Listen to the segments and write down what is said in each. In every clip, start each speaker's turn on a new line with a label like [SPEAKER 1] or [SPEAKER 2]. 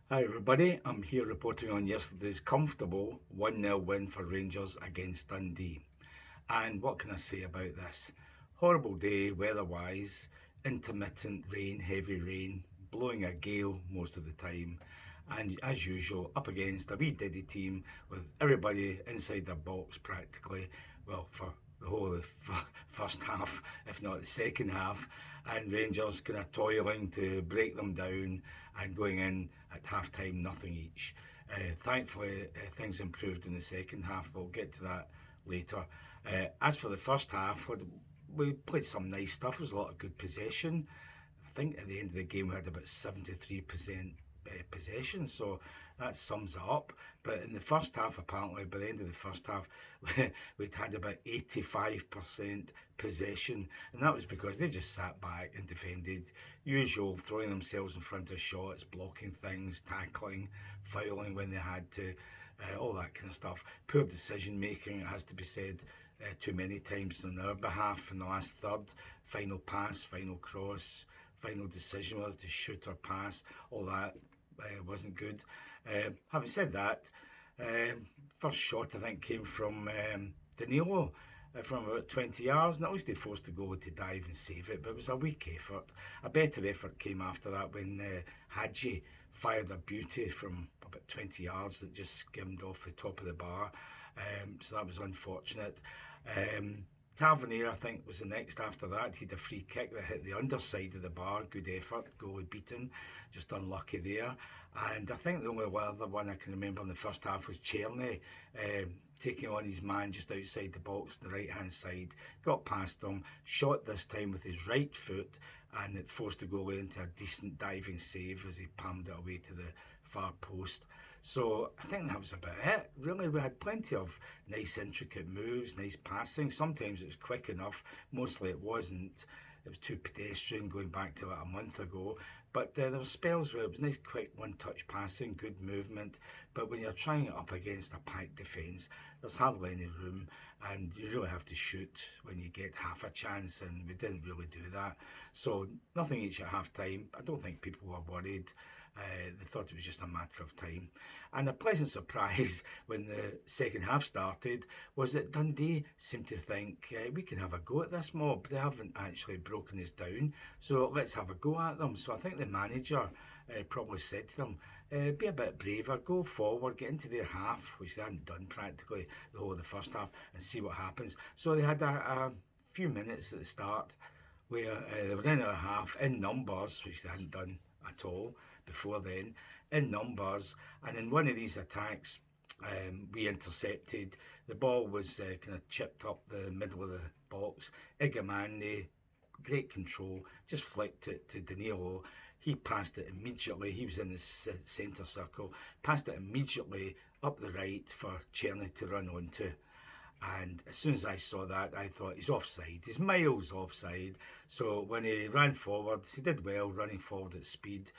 [SPEAKER 1] Hi everybody, I'm here reporting on yesterday's comfortable 1-0 win for Rangers against Dundee. And what can I say about this? Horrible day weather-wise, intermittent rain, heavy rain, blowing a gale most of the time. And as usual, up against a wee diddy team with everybody inside their box practically, well, for the whole of the first half, if not the second half, and Rangers kind of toiling to break them down and going in at half time, nothing each. Thankfully, things improved in the second half. We'll get to that later. As for the first half, we played some nice stuff. There was a lot of good possession. I think at the end of the game, we had about 73% possession, so that sums it up. But in the first half, apparently, by the end of the first half, we'd had about 85% possession, and that was because they just sat back and defended. Usual, throwing themselves in front of shots, blocking things, tackling, fouling when they had to, all that kind of stuff. Poor decision making, it has to be said. Too many times on our behalf in the last third. Final pass, final cross, final decision whether to shoot or pass, all that wasn't good. Having said that, first shot I think came from Danilo from about 20 yards, and at least they forced the goalie to dive and save it, but it was a weak effort. A better effort came after that when Hadji fired a beauty from about 20 yards that just skimmed off the top of the bar, so that was unfortunate. Tavernier, I think, was the next after that. He had a free kick that hit the underside of the bar. Good effort, goalie beaten, just unlucky there. And I think the only other one I can remember in the first half was Czerny, taking on his man just outside the box, the right hand side. Got past him, shot this time with his right foot, and it forced the goalie into a decent diving save as he palmed it away to the far post. So I think that was about it. Really, we had plenty of nice intricate moves, nice passing. Sometimes it was quick enough, mostly it wasn't. It was too pedestrian going back to about a month ago. But there were spells where it was nice, quick, one-touch passing, good movement. But when you're trying it up against a packed defence, there's hardly any room, and you really have to shoot when you get half a chance, and we didn't really do that. So nothing each at half time. I don't think people were worried. They thought it was just a matter of time. And a pleasant surprise when the second half started was that Dundee seemed to think we can have a go at this mob. They haven't actually broken us down, so let's have a go at them. So I think the manager probably said to them, be a bit braver, go forward, get into their half, which they hadn't done practically the whole of the first half, and see what happens. So they had a few minutes at the start where they were in our half in numbers, which they hadn't done at all before then, in numbers, and in one of these attacks we intercepted. The ball was kind of chipped up the middle of the box. Igamani, great control, just flicked it to Danilo. He passed it immediately. He was in the centre circle, passed it immediately up the right for Czerny to run onto. And as soon as I saw that, I thought he's offside. He's miles offside. So when he ran forward, he did well running forward at speed.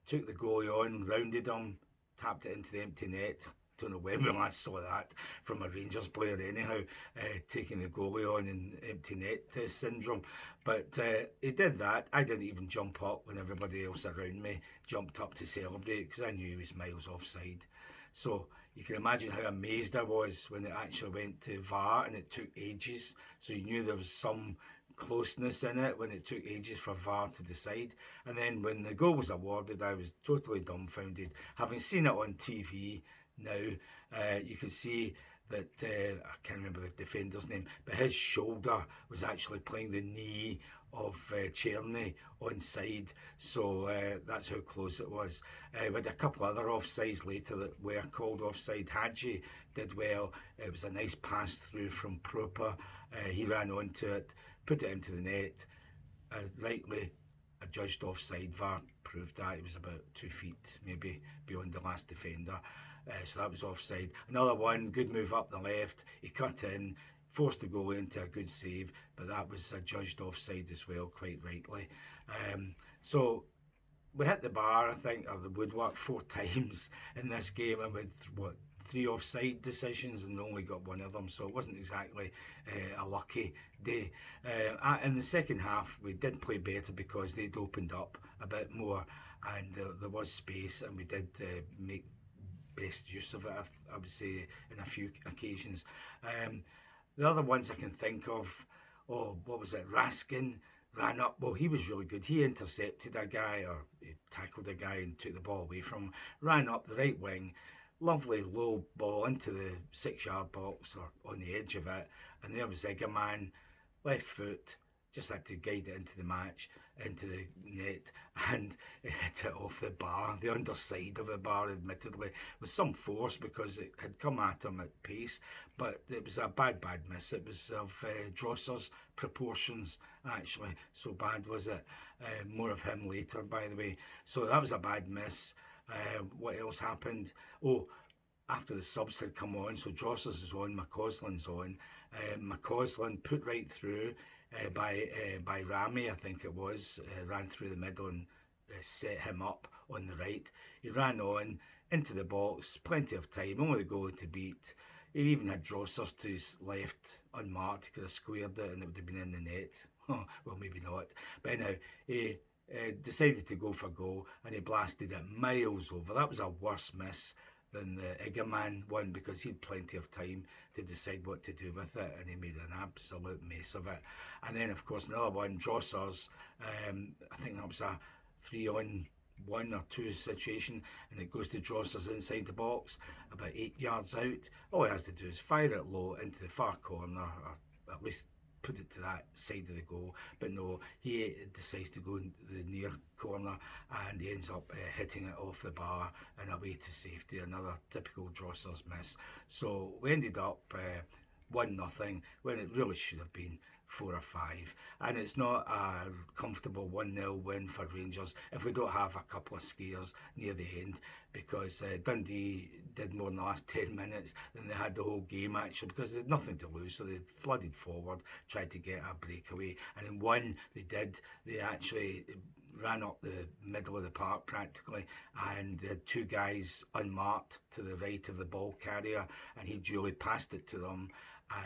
[SPEAKER 1] Took the goalie on, rounded him, tapped it into the empty net. Don't know when we last saw that from a Rangers player anyhow, taking the goalie on in empty net syndrome. But he did that. I didn't even jump up when everybody else around me jumped up to celebrate because I knew he was miles offside. So you can imagine how amazed I was when it actually went to VAR and it took ages. So you knew there was some closeness in it when it took ages for VAR to decide. And then when the goal was awarded, I was totally dumbfounded. Having seen it on TV now, you can see that, I can't remember the defender's name, but his shoulder was actually playing the knee of Czerny onside, so that's how close it was. We had a couple other offsides later that were called offside. Hadji did well. It was a nice pass through from Proper. He ran onto it, put it into the net, rightly adjudged offside. VAR proved that. He was about 2 feet maybe beyond the last defender. So that was offside. Another one, good move up the left. He cut in, forced the goal into a good save, but that was adjudged offside as well, quite rightly. So we hit the bar, I think, or the woodwork 4 times in this game, and with what, 3 offside decisions, and only got one of them, so it wasn't exactly a lucky day. In the second half, we did play better because they'd opened up a bit more, and there was space, and we did make best use of it, I would say, in a few occasions. The other ones I can think of, what was it? Raskin ran up. Well, he was really good. He intercepted a guy, or he tackled a guy and took the ball away from him, ran up the right wing. Lovely low ball into the 6 yard box or on the edge of it. And there was Egerman, left foot, just had to guide it into the match, into the net, and hit it off the bar, the underside of the bar, admittedly, with some force because it had come at him at pace, but it was a bad miss. It was of Drosser's proportions, actually, so bad was it. More of him later, by the way. So that was a bad miss. What else happened? After the subs had come on, so Drossers is on, McCausland's on. McCausland put right through by Rami, I think it was, ran through the middle and set him up on the right. He ran on into the box, plenty of time, only the goal to beat. He even had Drossers to his left unmarked. He could have squared it and it would have been in the net. Well, maybe not. But anyhow, he decided to go for goal and he blasted it miles over. That was a worse miss than the Egerman one because he had plenty of time to decide what to do with it, and he made an absolute mess of it. And then, of course, another one, Drossers, I think that was a 3-on-1 or 2 situation, and it goes to Drossers inside the box, about 8 yards out. All he has to do is fire it low into the far corner, or at least put it to that side of the goal, but no, he decides to go in the near corner and he ends up hitting it off the bar and away to safety. Another typical Drossers miss. So we ended up 1-0 when it really should have been 4 or 5, and it's not a comfortable 1-0 win for Rangers if we don't have a couple of scares near the end, because Dundee did more in the last 10 minutes than they had the whole game, actually, because they had nothing to lose, so they flooded forward, tried to get a breakaway, and in one they actually ran up the middle of the park practically, and they had 2 guys unmarked to the right of the ball carrier, and he duly passed it to them,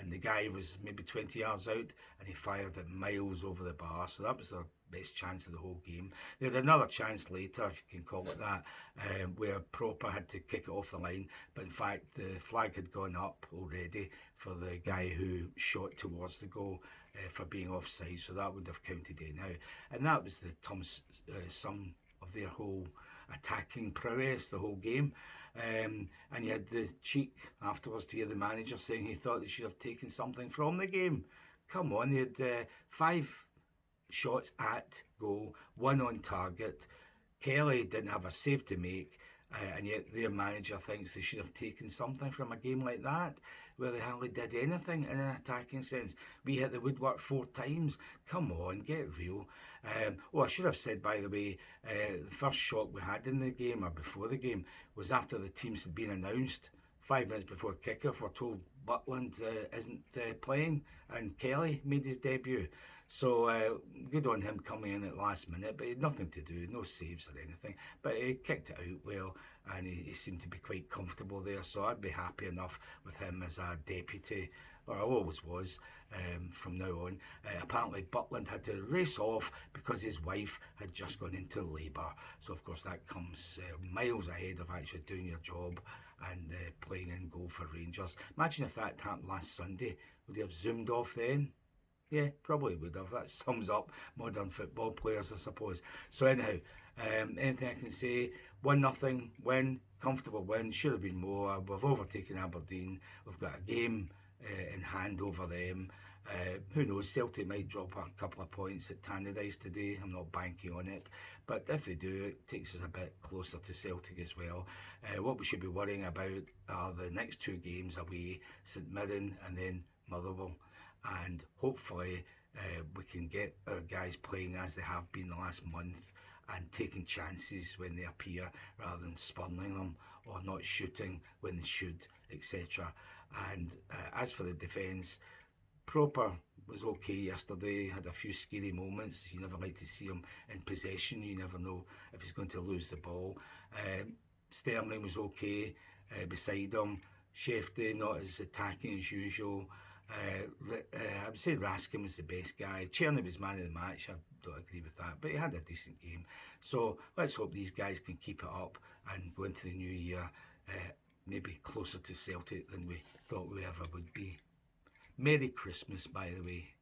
[SPEAKER 1] and the guy was maybe 20 yards out and he fired it miles over the bar, so that was their best chance of the whole game. They had another chance later, if you can call it that, where Proper had to kick it off the line, but in fact the flag had gone up already for the guy who shot towards the goal for being offside, so that would have counted anyhow. And that was the sum of their whole attacking prowess the whole game. And he had the cheek afterwards to hear the manager saying he thought they should have taken something from the game. Come on, they had 5 shots at goal, 1 on target. Kelly didn't have a save to make, and yet their manager thinks they should have taken something from a game like that, where they hardly did anything in an attacking sense. We hit the woodwork 4 times. Come on, get real. I should have said, by the way, the first shock we had in the game, or before the game, was after the teams had been announced. 5 minutes before kickoff, we're told Butland isn't playing, and Kelly made his debut. So good on him coming in at last minute, but he had nothing to do, no saves or anything. But he kicked it out well, and he seemed to be quite comfortable there. So I'd be happy enough with him as a deputy, or I always was from now on. Apparently Butland had to race off because his wife had just gone into labour. So of course that comes miles ahead of actually doing your job and playing in goal for Rangers. Imagine if that happened last Sunday. Would he have zoomed off then? Yeah, probably would have. That sums up modern football players, I suppose. So anyhow, anything I can say, 1-0 win, comfortable win, should have been more. We've overtaken Aberdeen. We've got a game in hand over them. Who knows, Celtic might drop a couple of points at Tannadice today. I'm not banking on it. But if they do, it takes us a bit closer to Celtic as well. What we should be worrying about are the next 2 games away, St Mirren and then Motherwell. And hopefully we can get our guys playing as they have been the last month and taking chances when they appear rather than spurning them or not shooting when they should, etc. And as for the defence, Proper was okay yesterday, had a few scary moments. You never like to see him in possession, you never know if he's going to lose the ball. Sterling was okay beside him. Shefty not as attacking as usual. I would say Raskin was the best guy. Cherny was man of the match. I don't agree with that, but he had a decent game. So let's hope these guys can keep it up and go into the new year maybe closer to Celtic than we thought we ever would be. Merry Christmas, by the way.